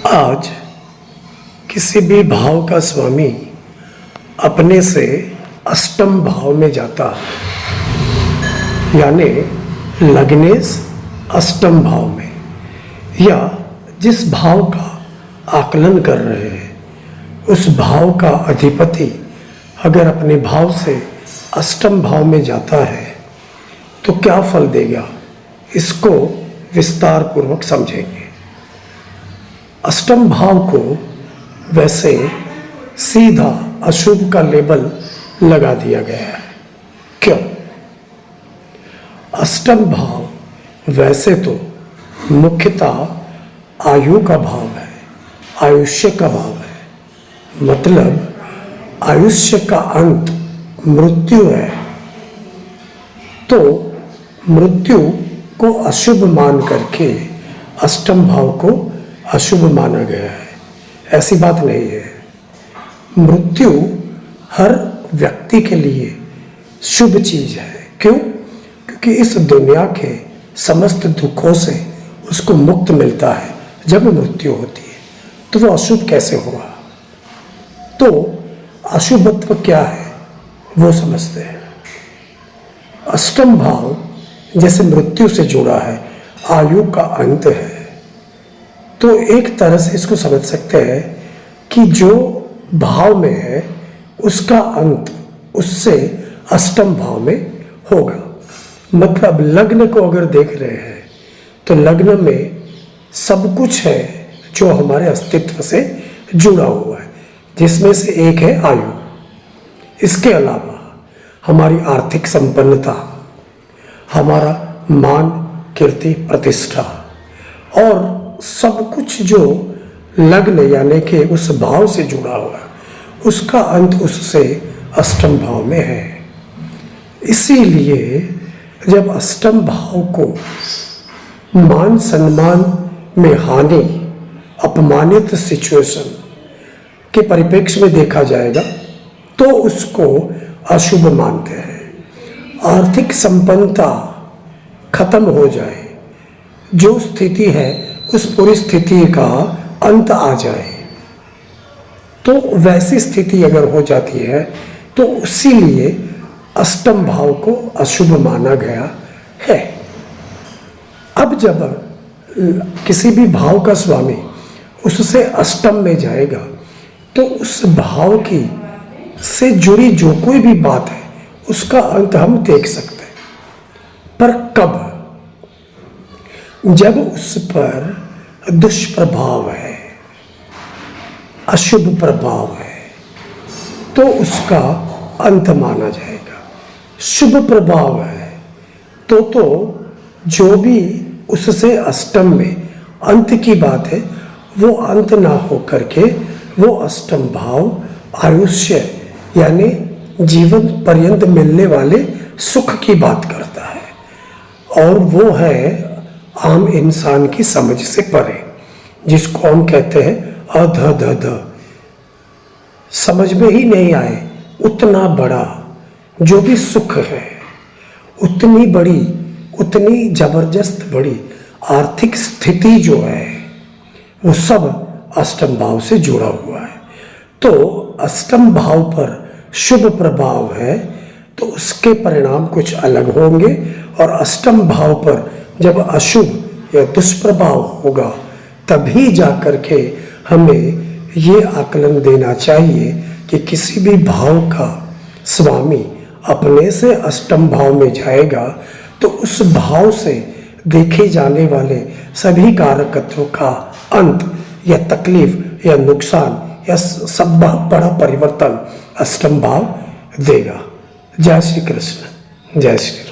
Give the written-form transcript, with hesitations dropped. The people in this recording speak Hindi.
आज किसी भी भाव का स्वामी अपने से अष्टम भाव में जाता है, यानी लग्नेश अष्टम भाव में, या जिस भाव का आकलन कर रहे हैं उस भाव का अधिपति अगर अपने भाव से अष्टम भाव में जाता है तो क्या फल देगा, इसको विस्तार पूर्वक समझेंगे। अष्टम भाव को वैसे सीधा अशुभ का लेबल लगा दिया गया है। क्यों? अष्टम भाव वैसे तो मुख्यतः आयु का भाव है, आयुष्य का भाव है, मतलब आयुष्य का अंत मृत्यु है। तो मृत्यु को अशुभ मान करके अष्टम भाव को अशुभ माना गया है। ऐसी बात नहीं है। मृत्यु हर व्यक्ति के लिए शुभ चीज है। क्यों? क्योंकि इस दुनिया के समस्त दुखों से उसको मुक्त मिलता है। जब मृत्यु होती है तो वो अशुभ कैसे होगा? तो अशुभत्व क्या है वो समझते हैं। अष्टम भाव जैसे मृत्यु से जुड़ा है, आयु का अंत है, तो एक तरह से इसको समझ सकते हैं कि जो भाव में है उसका अंत उससे अष्टम भाव में होगा। मतलब लग्न को अगर देख रहे हैं तो लग्न में सब कुछ है जो हमारे अस्तित्व से जुड़ा हुआ है, जिसमें से एक है आयु। इसके अलावा हमारी आर्थिक संपन्नता, हमारा मान, कीर्ति, प्रतिष्ठा और सब कुछ जो लग्न यानी कि उस भाव से जुड़ा हुआ है उसका अंत उससे अष्टम भाव में है। इसीलिए जब अष्टम भाव को मान सम्मान में हानि, अपमानित सिचुएशन के परिप्रेक्ष्य में देखा जाएगा तो उसको अशुभ मानते हैं। आर्थिक संपन्नता खत्म हो जाए, जो स्थिति है उस पूरी स्थिति का अंत आ जाए, तो वैसी स्थिति अगर हो जाती है तो उसीलिए अष्टम भाव को अशुभ माना गया है। अब जब किसी भी भाव का स्वामी उससे अष्टम में जाएगा तो उस भाव की से जुड़ी जो कोई भी बात है उसका अंत हम देख सकते हैं। पर कब? जब उस पर दुष्प्रभाव है, अशुभ प्रभाव है, तो उसका अंत माना जाएगा। शुभ प्रभाव है तो जो भी उससे अष्टम में अंत की बात है वो अंत ना हो करके वो अष्टम भाव आयुष्य यानी जीवन पर्यंत मिलने वाले सुख की बात करता है, और वो है आम इंसान की समझ से परे, जिसको हम कहते हैं अध, समझ में ही नहीं आए उतना बड़ा जो भी सुख है, उतनी बड़ी, उतनी जबरदस्त बड़ी आर्थिक स्थिति जो है वो सब अष्टम भाव से जुड़ा हुआ है। तो अष्टम भाव पर शुभ प्रभाव है तो उसके परिणाम कुछ अलग होंगे, और अष्टम भाव पर जब अशुभ या दुष्प्रभाव होगा तभी जाकर के हमें ये आकलन देना चाहिए कि किसी भी भाव का स्वामी अपने से अष्टम भाव में जाएगा तो उस भाव से देखे जाने वाले सभी कारकत्वों का अंत या तकलीफ या नुकसान या सब बड़ा परिवर्तन अष्टम भाव देगा। जय श्री कृष्ण, जय श्री।